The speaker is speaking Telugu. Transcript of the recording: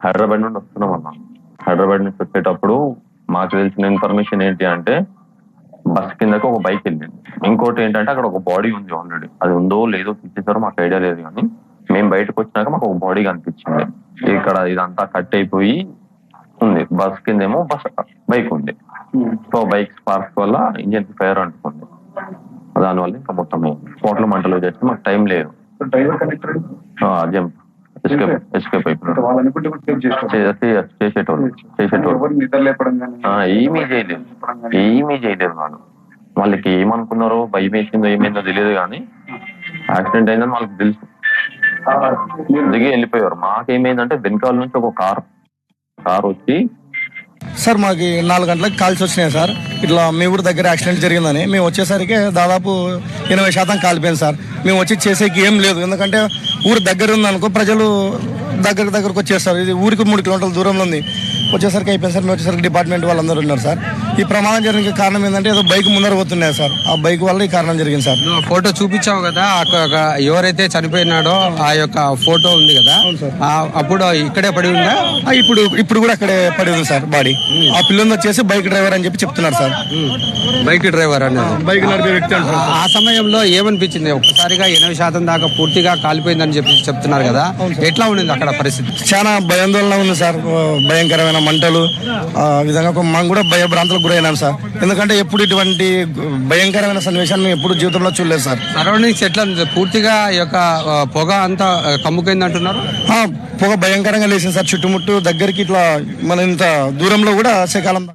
హైదరాబాద్ నుండి వస్తున్నాం అన్న. హైదరాబాద్ నుంచి వచ్చేటప్పుడు మాకు తెలిసిన ఇన్ఫర్మేషన్ ఏంటి అంటే బస్ కిందకి ఒక బైక్ వెళ్ళింది. ఇంకోటి ఏంటంటే అక్కడ ఒక బాడీ ఉంది ఆల్రెడీ. అది ఉందో లేదో తీసేసారో మాకు ఐడియా లేదు, కానీ మేము బయటకు వచ్చినాక మాకు ఒక బాడీ కనిపించింది. ఇక్కడ ఇదంతా కట్ అయిపోయి ఉంది. బస్ కిందేమో బైక్ ఉంది. సో బైక్ స్పార్క్స్ వల్ల ఇంజన్ ఫైర్ అంటుకుంది. దానివల్ల ఇంకా మొత్తం స్పాట్ లో మంటలు చేస్తే మాకు టైం లేదు. ఎస్కేప్ చేసేటోళ్ళు ఏమీ చేయలేదు వాళ్ళు. వాళ్ళకి ఏమనుకున్నారో భయం వేసిందో ఏమైందో తెలియదు, కానీ యాక్సిడెంట్ అయిందని వాళ్ళకి తెలుసు. దిగి వెళ్ళిపోయారు. మాకేమైందంటే వెనకాల నుంచి ఒక కార్ వచ్చి సార్ మాకు 4 గంటలకు కాల్స్ వచ్చినాయి సార్. ఇట్లా మీ ఊరు దగ్గర యాక్సిడెంట్ జరిగిందని. మేము వచ్చేసరికి దాదాపు 80% కాలిపోయింది సార్. మేము వచ్చి చేసేకి ఏం లేదు, ఎందుకంటే ఊరు దగ్గర ఉందనుకో ప్రజలు దగ్గరకు వచ్చేస్తారు. ఇది ఊరికి 3 కిలోమీటర్ల దూరంలో ఉంది. వచ్చేసరికి అయిపోయింది సార్. మేము వచ్చేసరికి డిపార్ట్మెంట్ వాళ్ళందరూ ఉన్నారు సార్. ఈ ప్రమాదం జరిగిన కారణం ఏంటంటే ఏదో బైక్ ముందర పోతున్నాయి సార్. ఆ బైక్ వల్ల ఈ కారణం జరిగింది సార్. ఫోటో చూపించావు కదా, ఎవరైతే చనిపోయినాడో ఆ యొక్క ఫోటో ఉంది కదా, అప్పుడు ఇక్కడే పడి ఉందా? ఇప్పుడు కూడా అక్కడే పడి ఉంది సార్ బాడీ. ఆ పిల్లలు వచ్చేసి బైక్ డ్రైవర్ అని చెప్పి చెప్తున్నారు సార్. బైక్ డ్రైవర్ అనేది బైక్ నడిపే వ్యక్తి. ఆ సమయంలో ఏమనిపించింది? ఒక్కసారిగా 80% దాకా పూర్తిగా కాలిపోయిందని చెప్పి చెప్తున్నారు కదా, ఎట్లా ఉండింది అక్కడ పరిస్థితి? చాలా భయాందోళన ఉంది సార్. భయంకరమైన మంటలు, విధంగా మనం కూడా భయభ్రాంతులకు గురైనాం సార్. ఎందుకంటే ఎప్పుడు ఇటువంటి భయంకరమైన సన్నివేశాన్ని మేము ఎప్పుడు జీవితంలో చూడలేదు సార్. సరౌండింగ్స్ ఎట్లా పూర్తిగా ఈ యొక్క పొగ అంతా కమ్ముకైంది అంటున్నారు. పొగ భయంకరంగా లేచింది సార్. చుట్టుముట్టు దగ్గరికి ఇట్లా మన ఇంత దూరంలో కూడా శకాలం